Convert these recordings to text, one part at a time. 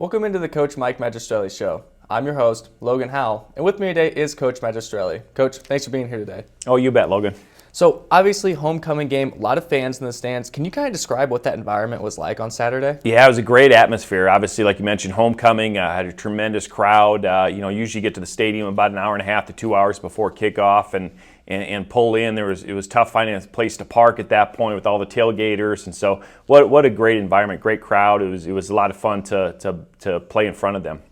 Welcome into the Coach Mike Magistrelli Show. I'm your host, Logan Howell, and with me today is Coach Magistrelli. Coach, thanks for being here today. Oh, you bet, Logan. So, obviously, homecoming game, a lot of fans in the stands. Can you kind of describe what that environment was like on Saturday? Yeah, it was a great atmosphere. Obviously, like you mentioned, homecoming, had a tremendous crowd. Usually get to the stadium about an hour and a half to 2 hours before kickoff and pull in. It was tough finding a place to park at that point with all the tailgaters. And so what a great environment, great crowd. It was a lot of fun to play in front of them.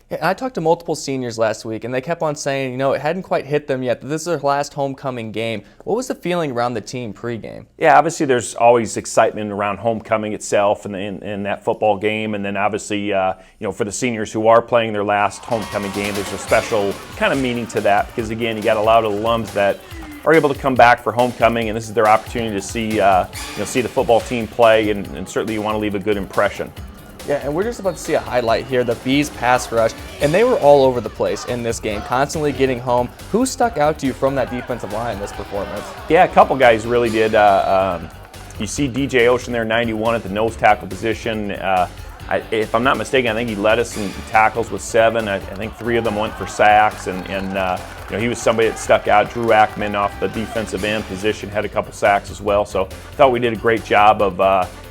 Yeah, I talked to multiple seniors last week, and they kept on saying, it hadn't quite hit them yet, that this is their last homecoming game. What was the feeling around the team pregame? Yeah, obviously there's always excitement around homecoming itself and in that football game. And then obviously, for the seniors who are playing their last homecoming game, there's a special kind of meaning to that because, again, you got a lot of alums that are able to come back for homecoming, and this is their opportunity to see the football team play, and certainly you want to leave a good impression. Yeah, and we're just about to see a highlight here, the Bees pass rush, and they were all over the place in this game, constantly getting home. Who stuck out to you from that defensive line in this performance? Yeah, a couple guys really did. You see DJ Ocean there, 91 at the nose tackle position. If I'm not mistaken, I think he led us in tackles with 7. I think 3 of them went for sacks, and he was somebody that stuck out. Drew Ackman off the defensive end position had a couple sacks as well. So I thought we did a great job of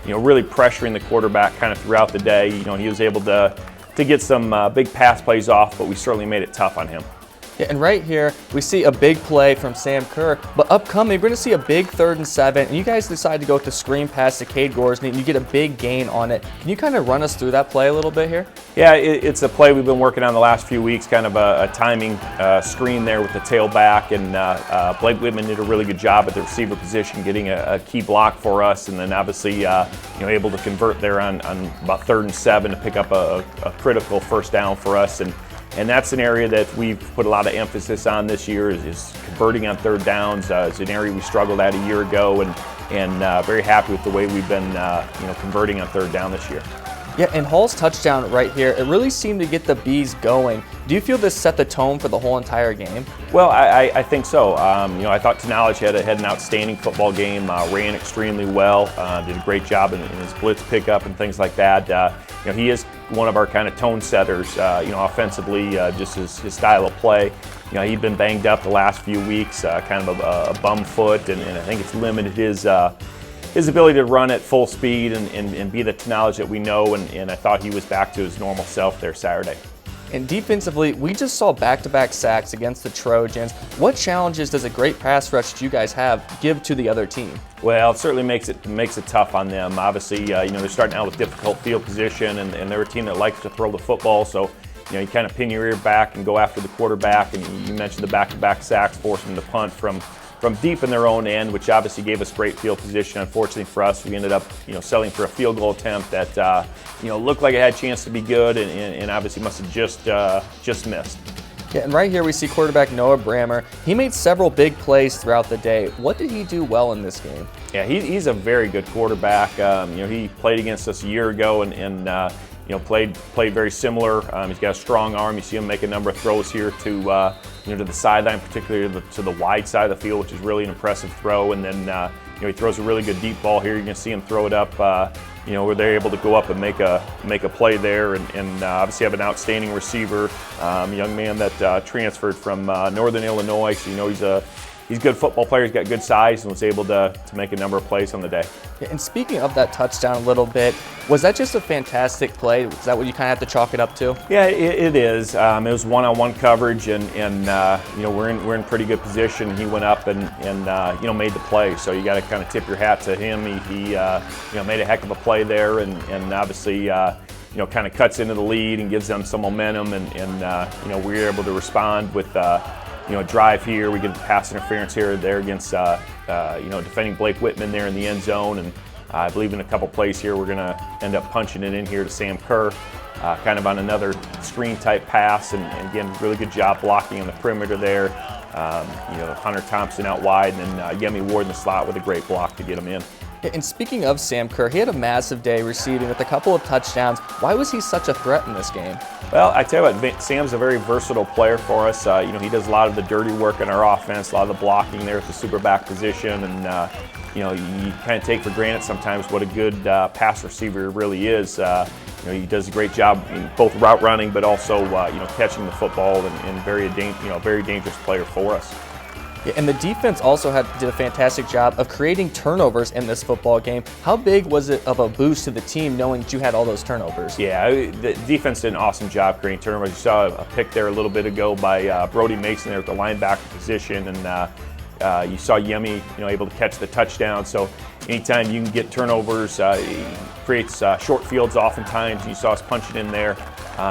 really pressuring the quarterback kind of throughout the day. He was able to get some big pass plays off, but we certainly made it tough on him. Yeah, and right here, we see a big play from Sam Kerr, but upcoming, we're going to see a big 3rd and 7, and you guys decide to go with the screen pass to Cade Gorsney, and you get a big gain on it. Can you kind of run us through that play a little bit here? Yeah, it's a play we've been working on the last few weeks, kind of a timing screen there with the tailback, and Blake Whitman did a really good job at the receiver position, getting a key block for us, and then obviously able to convert there on about 3rd and 7 to pick up a critical first down for us. And that's an area that we've put a lot of emphasis on this year is converting on 3rd downs. It's an area we struggled at a year ago, and very happy with the way we've been converting on 3rd down this year. Yeah, and Hall's touchdown right here, it really seemed to get the Bees going. Do you feel this set the tone for the whole entire game? Well, I think so. I thought Knowledge had an outstanding football game, ran extremely well, did a great job in his blitz pickup and things like that. He is one of our kind of tone setters, offensively, just his style of play. He'd been banged up the last few weeks, kind of a bum foot, and I think it's limited his ability to run at full speed and be the Knowledge that we know, and I thought he was back to his normal self there Saturday. And defensively, we just saw back-to-back sacks against the Trojans. What challenges does a great pass rush that you guys have give to the other team? Well, it certainly makes it tough on them. Obviously, they're starting out with difficult field position, and they're a team that likes to throw the football. So, you kind of pin your ear back and go after the quarterback. And you mentioned the back-to-back sacks, forcing them to punt from deep in their own end, which obviously gave us great field position. Unfortunately for us, we ended up settling for a field goal attempt that looked like it had a chance to be good, and obviously must have just missed. Yeah, and right here we see quarterback Noah Brammer. He made several big plays throughout the day. What did he do well in this game? Yeah, he's a very good quarterback. He played against us a year ago and played very similar. He's got a strong arm. You see him make a number of throws here to the sideline, particularly to the wide side of the field, which is really an impressive throw. And then he throws a really good deep ball here. You're going to see him throw it up. Where they're able to go up and make a play there, and obviously have an outstanding receiver, young man that transferred from Northern Illinois. So he's a good football player. He's got good size and was able to make a number of plays on the day. Yeah, and speaking of that touchdown a little bit, was that just a fantastic play? Is that what you kind of have to chalk it up to? Yeah, it is. It was one-on-one coverage, and we're in pretty good position. He went up and made the play. So you got to kind of tip your hat to him. He made a heck of a play there, and obviously kind of cuts into the lead and gives them some momentum, and we were able to respond with drive here. We get the pass interference here or there against defending Blake Whitman there in the end zone, and I believe in a couple plays here we're going to end up punching it in here to Sam Kerr, kind of on another screen type pass, and again, really good job blocking on the perimeter there. Hunter Thompson out wide, and then Yemi Ward in the slot with a great block to get him in. And speaking of Sam Kerr, he had a massive day receiving with a couple of touchdowns. Why was he such a threat in this game? Well, I tell you what, Sam's a very versatile player for us. He does a lot of the dirty work in our offense, a lot of the blocking there at the super back position, and you kind of take for granted sometimes what a good pass receiver really is. He does a great job in both route running, but also catching the football, and very dangerous player for us. Yeah, and the defense also did a fantastic job of creating turnovers in this football game. How big was it of a boost to the team knowing that you had all those turnovers? Yeah, the defense did an awesome job creating turnovers. You saw a pick there a little bit ago by Brody Mason there at the linebacker position, and you saw Yemi able to catch the touchdown. So anytime you can get turnovers, it creates short fields oftentimes, and you saw us punching in there.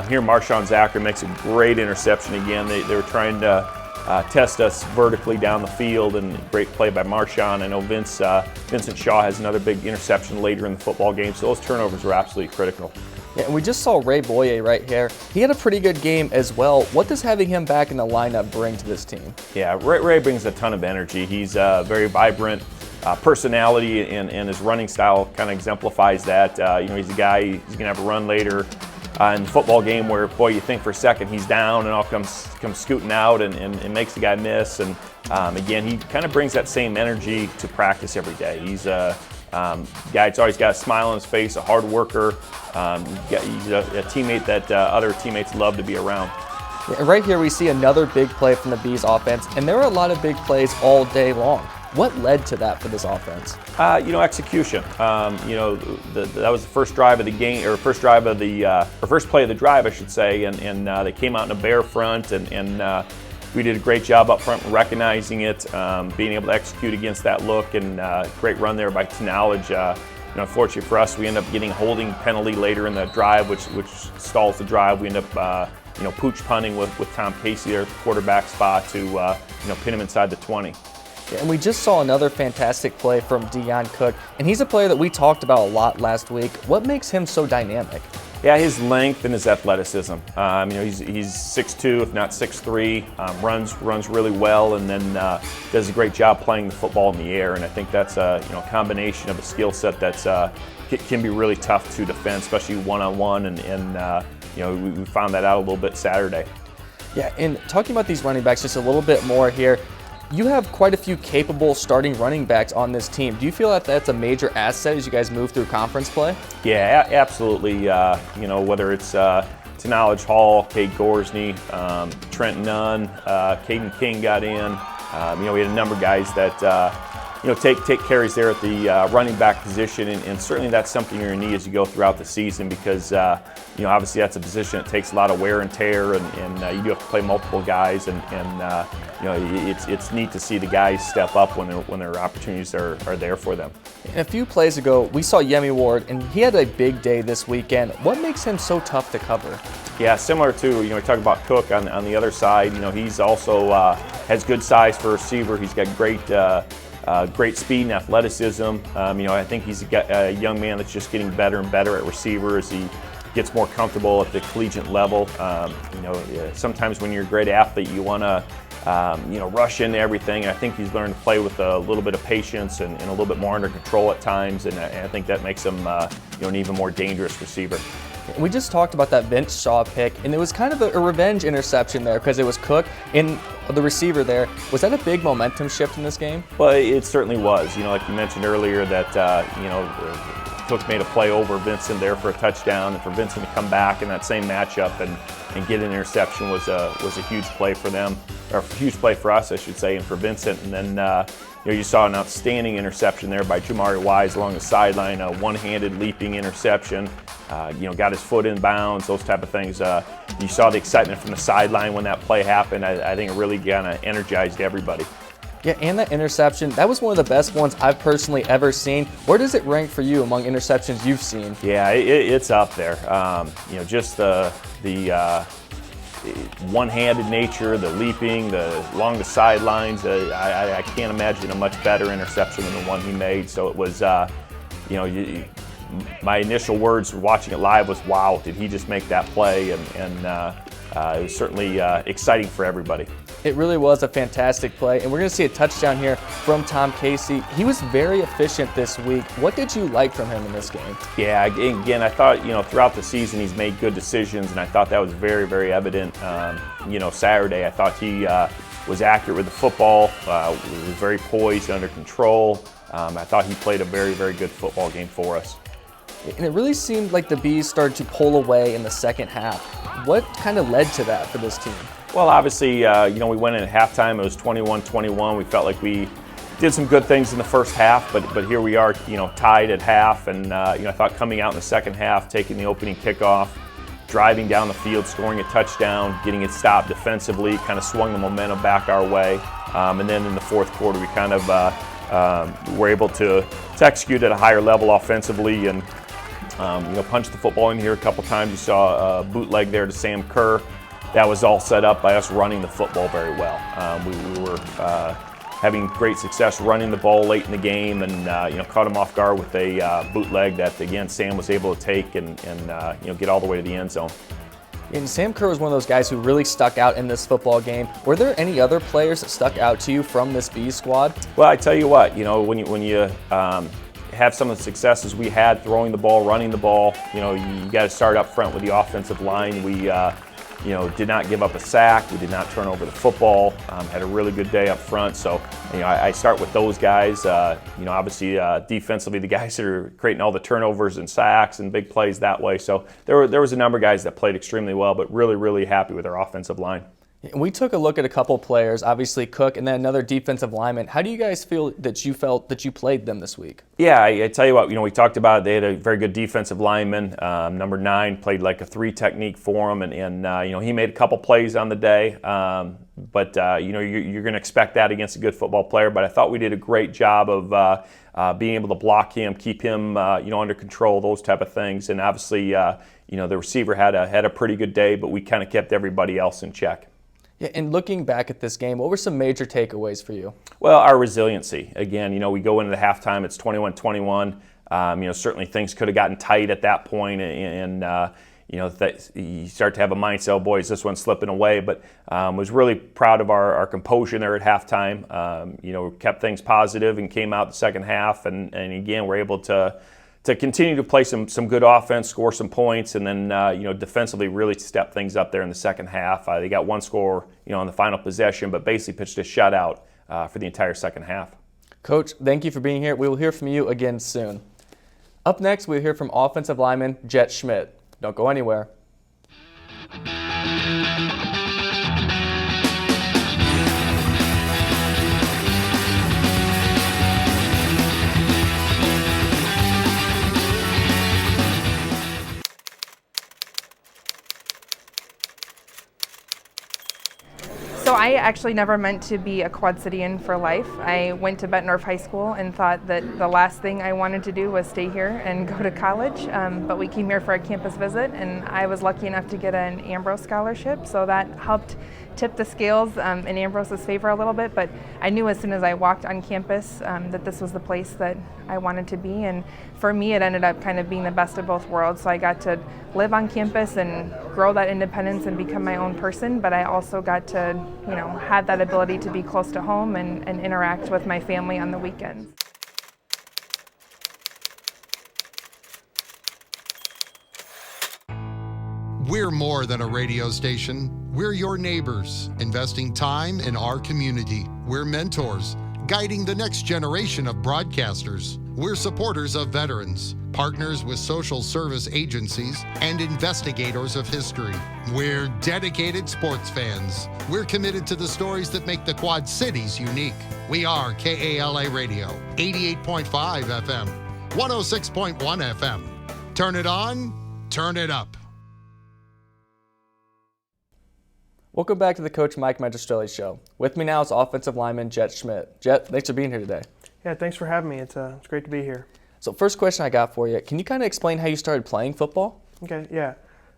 Here Marshawn Zachary makes a great interception again. They were trying to test us vertically down the field, and great play by Marshawn. I know Vincent Shaw has another big interception later in the football game, so those turnovers were absolutely critical. Yeah, and we just saw Ray Boye right here. He had a pretty good game as well. What does having him back in the lineup bring to this team? Yeah, Ray brings a ton of energy. He's very vibrant personality, and his running style kind of exemplifies that. He's a guy, he's going to have a run later in the football game where, boy, you think for a second he's down and all comes scooting out and makes the guy miss. And again, he kind of brings that same energy to practice every day. He's a guy that's always got a smile on his face, a hard worker. He's a teammate that other teammates love to be around. Yeah, right here we see another big play from the Bees offense, and there were a lot of big plays all day long. What led to that for this offense? Execution. That was the first drive of the game, or first play of the drive, I should say, and they came out in a bare front, and we did a great job up front recognizing it, being able to execute against that look, and great run there by Knowledge. Unfortunately for us, we end up getting a holding penalty later in the drive, which stalls the drive. We end up pooch punting with Tom Casey there at the quarterback spot to pin him inside the 20. Yeah, and we just saw another fantastic play from Deion Cook, and he's a player that we talked about a lot last week. What makes him so dynamic? Yeah, his length and his athleticism. He's 6'2", if not 6'3", runs really well, and then does a great job playing the football in the air. And I think that's a combination of a skill set that's can be really tough to defend, especially one-on-one. And we found that out a little bit Saturday. Yeah, and talking about these running backs just a little bit more here. You have quite a few capable starting running backs on this team. Do you feel that that's a major asset as you guys move through conference play? Yeah, absolutely. Whether it's to Knowledge Hall, Cade Gorsney, Trent Nunn, Caden King got in. We had a number of guys that take carries there at the running back position, and certainly that's something you're going to need as you go throughout the season, because obviously that's a position that takes a lot of wear and tear, and you do have to play multiple guys, and it's neat to see the guys step up when their opportunities are there for them. And a few plays ago, we saw Yemi Ward, and he had a big day this weekend. What makes him so tough to cover? Yeah, similar to, we talk about Cook on the other side. He's also has good size for a receiver. He's got great speed and athleticism. I think he's a young man that's just getting better and better at receiver as he gets more comfortable at the collegiate level. Sometimes when you're a great athlete, you want to rush into everything. And I think he's learned to play with a little bit of patience and a little bit more under control at times. And I think that makes him an even more dangerous receiver. We just talked about that Vince Shaw pick, and it was kind of a revenge interception there because it was Cook in the receiver there. Was that a big momentum shift in this game? Well, it certainly was. Like you mentioned earlier that, Cook made a play over Vincent there for a touchdown, and for Vincent to come back in that same matchup and get an interception was a huge play for them, or a huge play for us, I should say, and for Vincent. And then you saw an outstanding interception there by Jamari Wise along the sideline, a one-handed leaping interception. Got his foot in bounds, those type of things. You saw the excitement from the sideline when that play happened. I think it really kind of energized everybody. Yeah, and that interception, that was one of the best ones I've personally ever seen. Where does it rank for you among interceptions you've seen? Yeah, it's up there. Just the one-handed nature, the leaping, along the sidelines. I can't imagine a much better interception than the one he made. So it was, my initial words watching it live was, wow, did he just make that play? And it was certainly exciting for everybody. It really was a fantastic play, and we're going to see a touchdown here from Tom Casey. He was very efficient this week. What did you like from him in this game? Yeah, again, I thought, throughout the season he's made good decisions, and I thought that was very, very evident. Saturday, I thought he was accurate with the football, was very poised, under control. I thought he played a very, very good football game for us. And it really seemed like the Bees started to pull away in the second half. What kind of led to that for this team? Well, obviously, we went in at halftime. It was 21-21. We felt like we did some good things in the first half, but here we are, tied at half. And I thought coming out in the second half, taking the opening kickoff, driving down the field, scoring a touchdown, getting it stopped defensively, kind of swung the momentum back our way. And then in the fourth quarter, we kind of were able to execute at a higher level offensively and punch the football in here a couple times. You saw a bootleg there to Sam Kerr. That was all set up by us running the football very well. We were having great success running the ball late in the game, and caught him off guard with a bootleg that again Sam was able to take and get all the way to the end zone. And Sam Kerr was one of those guys who really stuck out in this football game. Were there any other players that stuck out to you from this Bees squad? Well, I tell you what, when you have some of the successes we had throwing the ball, running the ball, you got to start up front with the offensive line. We did not give up a sack. We did not turn over the football. Had a really good day up front. So, I start with those guys. Obviously defensively, the guys that are creating all the turnovers and sacks and big plays that way. So there was a number of guys that played extremely well, but really, really happy with our offensive line. We took a look at a couple players, obviously Cook and then another defensive lineman. How do you guys feel that you felt that you played them this week? Yeah, I tell you what, we talked about it. They had a very good defensive lineman. Number 9 played like a 3 technique for him, and he made a couple plays on the day. But you're going to expect that against a good football player. But I thought we did a great job of being able to block him, keep him under control, those type of things. And obviously, the receiver had a pretty good day, but we kind of kept everybody else in check. Yeah, and looking back at this game, what were some major takeaways for you? Well, our resiliency. Again, we go into the halftime, it's 21-21. Certainly things could have gotten tight at that point, and that you start to have a mindset, oh boy, is this one slipping away? But was really proud of our composure there at halftime. We kept things positive and came out the second half, and again, we're able to continue to play some good offense, score some points, and then defensively really step things up there in the second half. They got one score on the final possession, but basically pitched a shutout for the entire second half. Coach, thank you for being here. We will hear from you again soon. Up next, we'll hear from offensive lineman Jett Schmitt. Don't go anywhere. So I actually never meant to be a Quad Cityan for life. I went to Bettendorf High School and thought that the last thing I wanted to do was stay here and go to college, but we came here for a campus visit, and I was lucky enough to get an Ambrose scholarship, so that helped tip the scales in Ambrose's favor a little bit. But I knew as soon as I walked on campus that this was the place that I wanted to be, and for me it ended up kind of being the best of both worlds. So I got to live on campus and grow that independence and become my own person, but I also got to have that ability to be close to home and interact with my family on the weekends. We're more than a radio station. We're your neighbors, investing time in our community. We're mentors, guiding the next generation of broadcasters. We're supporters of veterans, partners with social service agencies, and investigators of history. We're dedicated sports fans. We're committed to the stories that make the Quad Cities unique. We are KALA Radio, 88.5 FM, 106.1 FM. Turn it on, turn it up. Welcome back to the Coach Mike Magistrelli Show. With me now is offensive lineman Jett Schmitt. Jett, thanks for being here today. Yeah, thanks for having me. It's great to be here. So first question I got for you, can you kind of explain how you started playing football? Okay, yeah.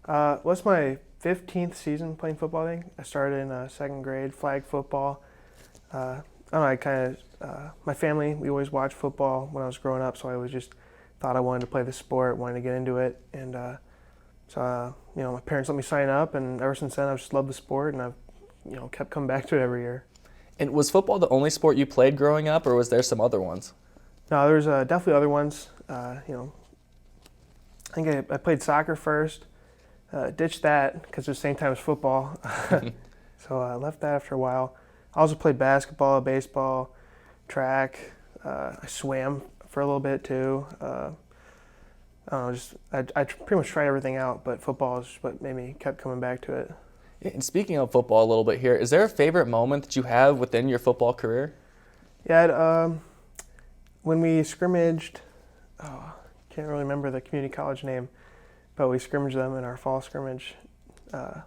Well, it's my 15th season playing football, I think. I started in second grade, flag football. I don't know, my family, we always watched football when I was growing up, so I always just thought I wanted to play the sport, wanted to get into it. And So, my parents let me sign up, and ever since then I've just loved the sport, and I've, kept coming back to it every year. And was football the only sport you played growing up, or was there some other ones? No, there's definitely other ones. I think I played soccer first, ditched that because it was the same time as football. So I left that after a while. I also played basketball, baseball, track. I swam for a little bit too. I don't know, I pretty much tried everything out, but football is what made me kept coming back to it. And speaking of football a little bit here, is there a favorite moment that you have within your football career? Yeah, when we scrimmaged, can't really remember the community college name, but we scrimmaged them in our fall scrimmage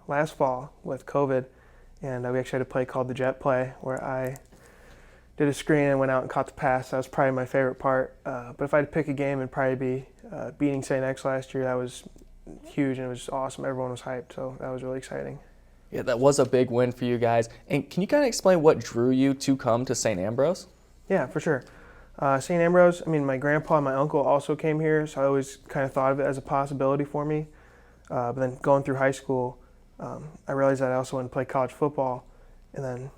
last fall with COVID, and we actually had a play called the Jet play where I did a screen and went out and caught the pass. That was probably my favorite part. But if I had to pick a game, it'd probably be beating St. X last year. That was huge and it was awesome. Everyone was hyped, so that was really exciting. Yeah, that was a big win for you guys. And can you kind of explain what drew you to come to St. Ambrose? Yeah, for sure. St. Ambrose, my grandpa and my uncle also came here, so I always kind of thought of it as a possibility for me. But then going through high school, I realized that I also wanted to play college football. And then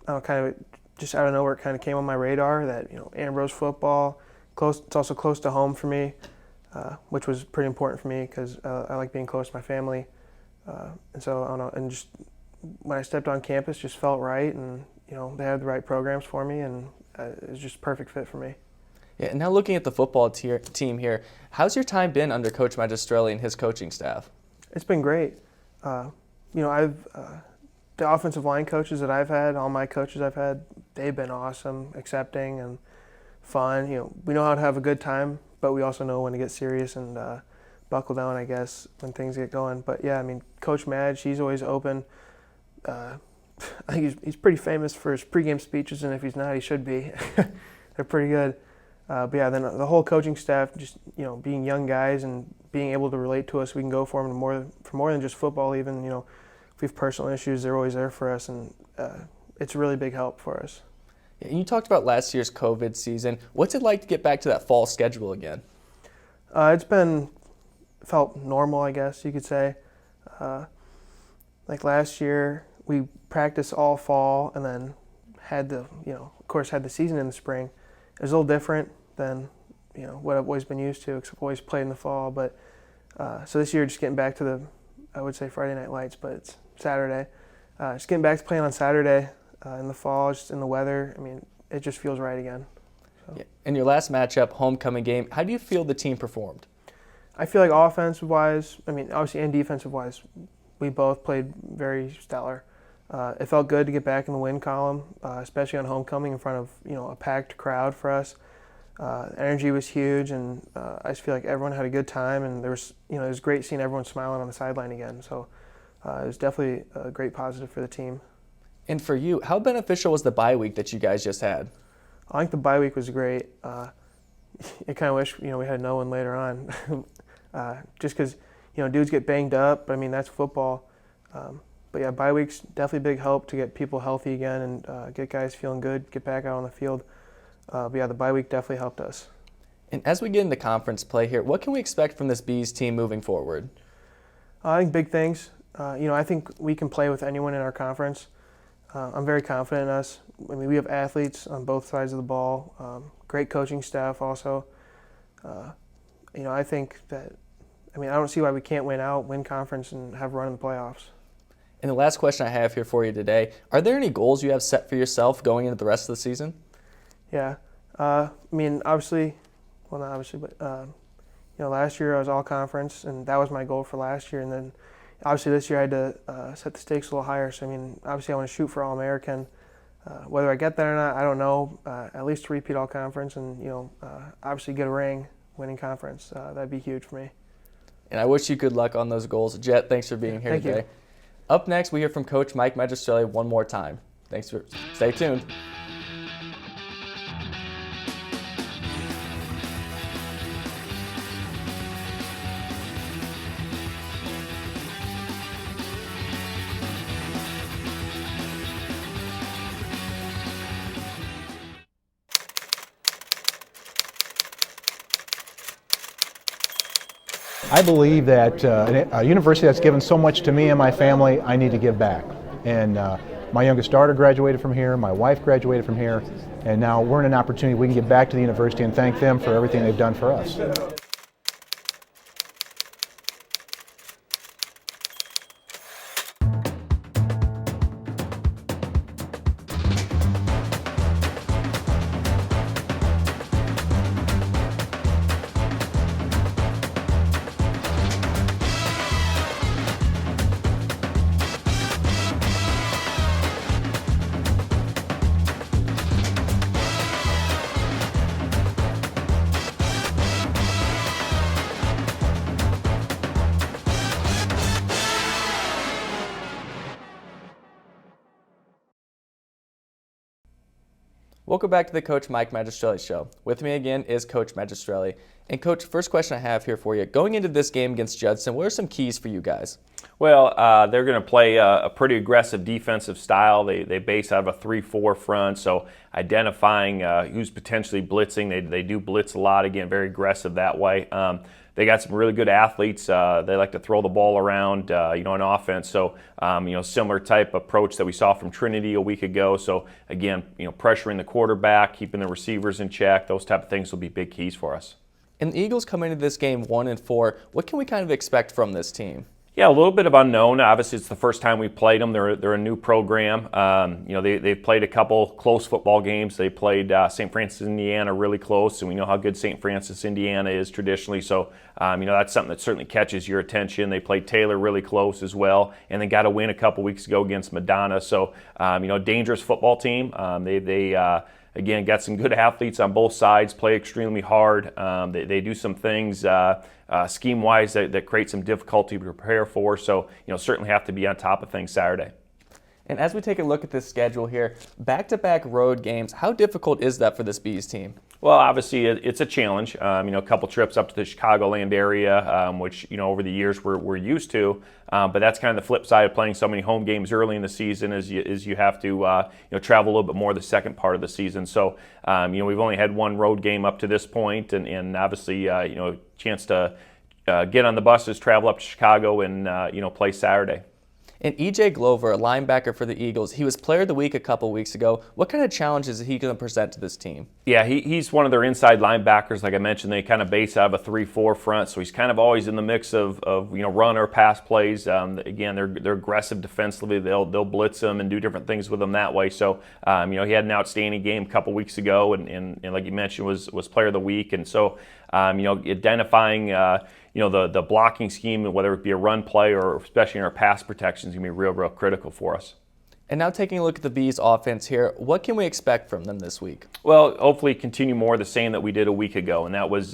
kind of just out of nowhere, it kind of came on my radar that, Ambrose football, it's also close to home for me, which was pretty important for me because I like being close to my family. And so, I don't know, and just when I stepped on campus, just felt right, and, they had the right programs for me, and it was just a perfect fit for me. Yeah, and now looking at the football team here, how's your time been under Coach Magistrelli and his coaching staff? It's been great. The offensive line coaches that I've had, all my coaches I've had, they've been awesome, accepting, and fun. We know how to have a good time, but we also know when to get serious and buckle down, I guess, when things get going. But yeah, Coach Madge, he's always open. I think he's pretty famous for his pregame speeches, and if he's not, he should be. They're pretty good. But yeah, then the whole coaching staff, just being young guys and being able to relate to us, we can go for them for more than just football. Even if we have personal issues, they're always there for us, and it's a really big help for us. And you talked about last year's COVID season. What's it like to get back to that fall schedule again? It's felt normal, I guess you could say. Like last year, we practiced all fall and then had the season in the spring. It was a little different than what I've always been used to, because I've always played in the fall. But so this year, just getting back to I would say Friday Night Lights, but it's Saturday. Just getting back to playing on Saturday in the fall, just in the weather. It just feels right again. So. Yeah. In your last matchup, homecoming game, how do you feel the team performed? I feel like offensive-wise, obviously, and defensive-wise, we both played very stellar. It felt good to get back in the win column, especially on homecoming in front of a packed crowd for us. The energy was huge, and I just feel like everyone had a good time, and there was it was great seeing everyone smiling on the sideline again. So it was definitely a great positive for the team. And for you, how beneficial was the bye week that you guys just had? I think the bye week was great. I kind of wish we had no one later on, just because dudes get banged up. But that's football. But yeah, bye week's definitely a big help to get people healthy again and get guys feeling good, get back out on the field. But yeah, the bye week definitely helped us. And as we get into conference play here, what can we expect from this Bees team moving forward? I think big things. I think we can play with anyone in our conference. I'm very confident in us. We have athletes on both sides of the ball, great coaching staff also. I think that, I don't see why we can't win conference and have a run in the playoffs. And the last question I have here for you today, are there any goals you have set for yourself going into the rest of the season? Yeah. Obviously, well, not obviously, but, last year I was all conference, and that was my goal for last year. And then, obviously, this year I had to set the stakes a little higher. So, obviously, I want to shoot for All-American. Whether I get there or not, I don't know. At least to repeat all conference and, obviously get a ring winning conference. That'd be huge for me. And I wish you good luck on those goals. Jett, thanks for being here today. You. Up next, we hear from Coach Mike Magistrelli one more time. Stay tuned. I believe that a university that's given so much to me and my family, I need to give back. And my youngest daughter graduated from here, my wife graduated from here, and now we're in an opportunity we can give back to the university and thank them for everything they've done for us. Welcome back to the Coach Mike Magistrelli Show. With me again is Coach Magistrelli. And Coach, first question I have here for you. Going into this game against Judson, what are some keys for you guys? Well, they're going to play a pretty aggressive defensive style. They base out of a 3-4 front, so identifying who's potentially blitzing. They do blitz a lot, again, very aggressive that way. They got some really good athletes. They like to throw the ball around, on offense. So, similar type approach that we saw from Trinity a week ago. So, again, pressuring the quarterback, keeping the receivers in check, those type of things will be big keys for us. And the Eagles come into this game 1-4. What can we kind of expect from this team? Yeah, a little bit of unknown. Obviously, it's the first time we played them. They're a new program. They've played a couple close football games. They played St. Francis, Indiana, really close, and we know how good St. Francis, Indiana is traditionally. So, that's something that certainly catches your attention. They played Taylor really close as well, and they got a win a couple weeks ago against Madonna. So, dangerous football team. They again, got some good athletes on both sides, play extremely hard. They do some things scheme-wise that create some difficulty to prepare for. So, certainly have to be on top of things Saturday. And as we take a look at this schedule here, back-to-back road games, how difficult is that for this Bees team? Well, obviously, it's a challenge. A couple trips up to the Chicagoland area, which, over the years we're used to. But that's kind of the flip side of playing so many home games early in the season is you have to, travel a little bit more the second part of the season. So, we've only had one road game up to this point, and obviously, chance to get on the buses, travel up to Chicago, and, play Saturday. And E.J. Glover, a linebacker for the Eagles, he was Player of the Week a couple weeks ago. What kind of challenges is he going to present to this team? Yeah, he's one of their inside linebackers. Like I mentioned, they kind of base out of a 3-4 front, so he's kind of always in the mix of run or pass plays. Again, they're aggressive defensively. They'll blitz them and do different things with them that way. So, he had an outstanding game a couple weeks ago, and like you mentioned, was Player of the Week. And so, identifying the blocking scheme, whether it be a run play or especially in our pass protection, is going to be real critical for us. And now taking a look at the Bees offense here, what can we expect from them this week? Well, hopefully continue more of the same that we did a week ago, and that was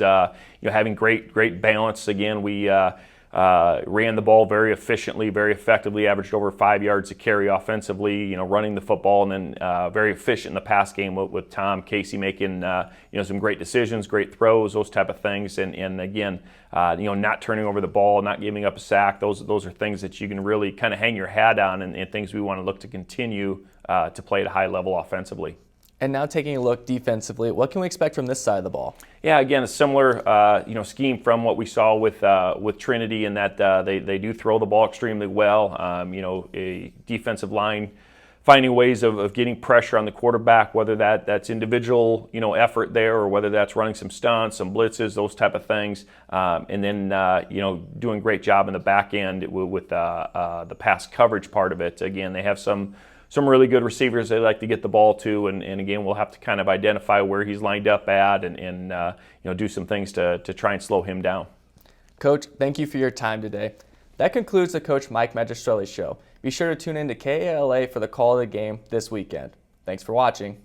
having great balance. Again, we ran the ball very efficiently, very effectively, averaged over 5 yards a carry offensively, running the football, and then very efficient in the pass game with Tom Casey making some great decisions, great throws, those type of things, and again, not turning over the ball, not giving up a sack. Those are things that you can really kind of hang your hat on, and things we want to look to continue to play at a high level offensively. And now taking a look defensively, what can we expect from this side of the ball? Yeah, again, a similar scheme from what we saw with Trinity, in that they do throw the ball extremely well. A defensive line finding ways of getting pressure on the quarterback, whether that's individual effort there or whether that's running some stunts, some blitzes, those type of things, and then doing a great job in the back end with the pass coverage part of it. Again, they have some really good receivers they like to get the ball to, and again, we'll have to kind of identify where he's lined up at and do some things to try and slow him down. Coach, thank you for your time today. That concludes the Coach Mike Magistrelli Show. Be sure to tune in to KALA for the call of the game this weekend. Thanks for watching.